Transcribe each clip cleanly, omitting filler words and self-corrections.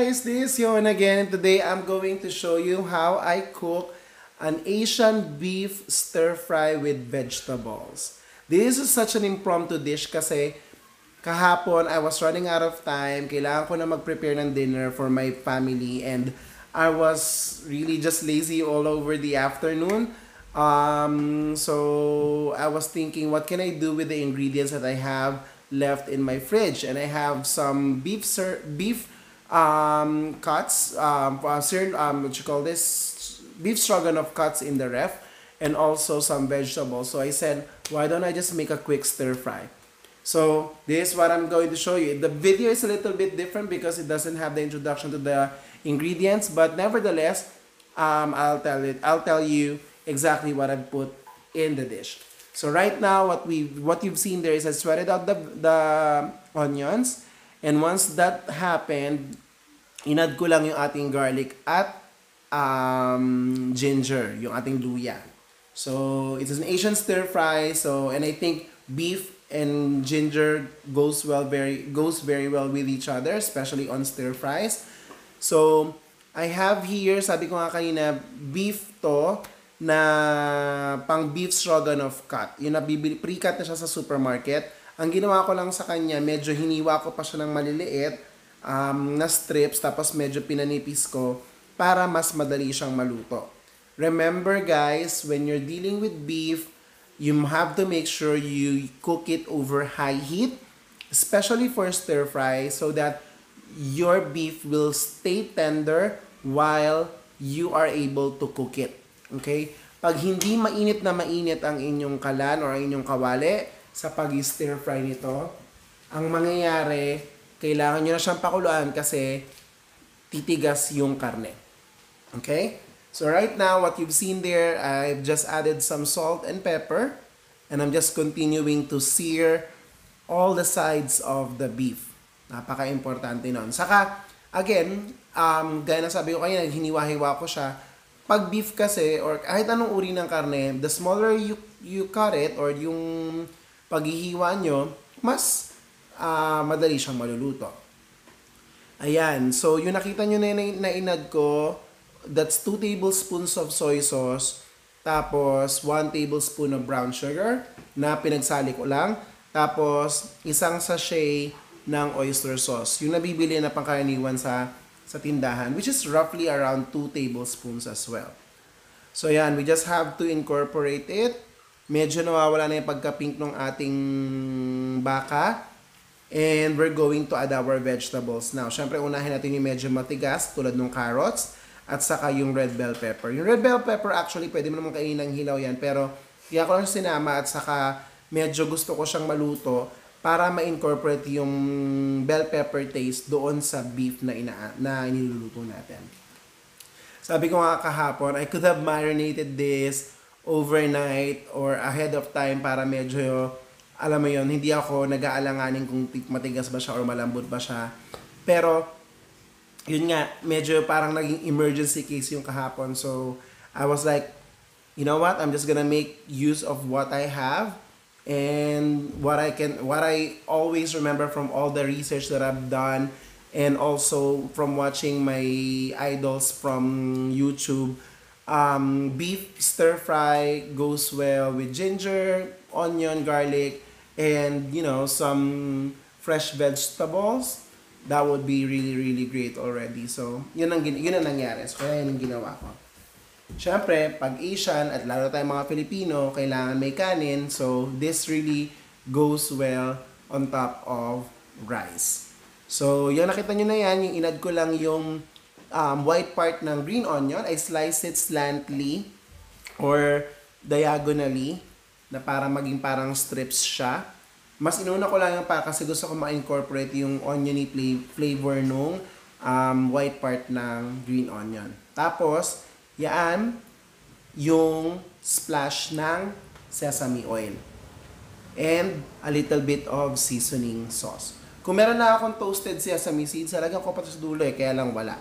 guys, this is Yon again, and today I'm going to show you how I cook an Asian beef stir fry with vegetables. This is such an impromptu dish kasi kahapon I was running out of time. Kailangan ko na mag-prepare ng dinner for my family and I was really just lazy all over the afternoon. So I was thinking, what can I do with the ingredients that I have left in my fridge? And I have some beef cuts, what you call this, beef stroganoff cuts in the ref, and also some vegetables. So I said, why don't I just make a quick stir fry? So this is what I'm going to show you. The video is a little bit different because it doesn't have the introduction to the ingredients, but nevertheless, I'll tell you exactly what I've put in the dish. So right now, what you've seen there is I sweated out the onions, and once that happened, inad ko lang yung ating garlic at ginger, yung ating luya. So it's an Asian stir fry. So and I think beef and ginger goes very well with each other, especially on stir fries. So I have here, sabi ko nga kanina, beef to na pang beef stroganoff cut. Yung pre-cut na siya sa supermarket. Ang ginawa ko lang sa kanya, medyo hiniwa ko pa siya ng maliliit na strips, tapos medyo pinanipis ko para mas madali siyang maluto. Remember guys, when you're dealing with beef, you have to make sure you cook it over high heat, especially for stir fry, so that your beef will stay tender while you are able to cook it. Okay? Pag hindi mainit na mainit ang inyong kalan or ang inyong kawali sa pag-stir fry nito, ang mangyayari, kailangan nyo na siyang pakuluan kasi titigas yung karne. Okay? So right now, what you've seen there, I've just added some salt and pepper, and I'm just continuing to sear all the sides of the beef. Napaka-importante nun. Saka, again, gaya na sabi ko kanina, hiniwa-hiwa ko siya. Pag beef kasi, or kahit anong uri ng karne, the smaller you cut it, or yung paghihiwa nyo, mas madali siyang maluluto. Ayan. So, yung nakita nyo na inad ko, that's 2 tablespoons of soy sauce, tapos 1 tablespoon of brown sugar na pinagsali ko lang, tapos isang sachet ng oyster sauce, yung nabibili na pangkaraniwan sa tindahan, which is roughly around 2 tablespoons as well. So yan, we just have to incorporate it. Medyo nawawala na yung pagka-pink ng ating baka. And we're going to add our vegetables now. Siyempre, unahin natin yung medyo matigas, tulad ng carrots, at saka yung red bell pepper. Yung red bell pepper, actually, pwede mo naman kainin ng hilaw yan, pero kaya ko lang sinama at saka medyo gusto ko siyang maluto para ma-incorporate yung bell pepper taste doon sa beef na iniluluto natin. Sabi ko nga kahapon, I could have marinated this overnight or ahead of time para medyo, alam mo yon, hindi ako nag-aalanganin kung matigas ba siya or malambot ba siya. Pero, yun nga, medyo parang naging emergency case yung kahapon. So, I was like, you know what, I'm just gonna make use of what I have. And what I always remember from all the research that I've done, and also from watching my idols from YouTube, beef stir fry goes well with ginger, onion, garlic, and some fresh vegetables. That would be really great already. So yun ang nangyari. So kaya yun ang ginawa ko. Siyempre, pag Asian at lalo tayong mga Filipino, kailangan may kanin. So, this really goes well on top of rice. So, yung nakita nyo na yan, yung inad ko lang yung white part ng green onion. I slice it slantly or diagonally na para maging parang strips siya. Mas inuna ko lang yung kasi gusto ko ma-incorporate yung oniony flavor nung white part ng green onion. Tapos, yan yung splash ng sesame oil and a little bit of seasoning sauce. Kung meron na akong toasted sesame seeds, lagyan ko pa sa dulo kaya lang wala.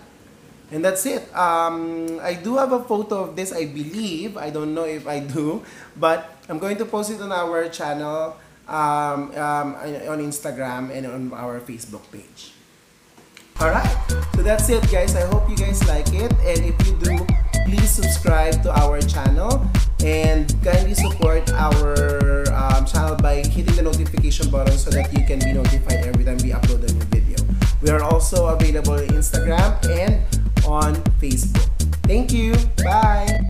And that's it. I do have a photo of this, I believe. I don't know if I do, but I'm going to post it on our channel, on Instagram and on our Facebook page. Alright, so that's it guys. I hope you guys like it, and if you do, please subscribe to our channel and kindly support our channel by hitting the notification button so that you can be notified every time we upload a new video. We are also available on Instagram and on Facebook. Thank you. Bye.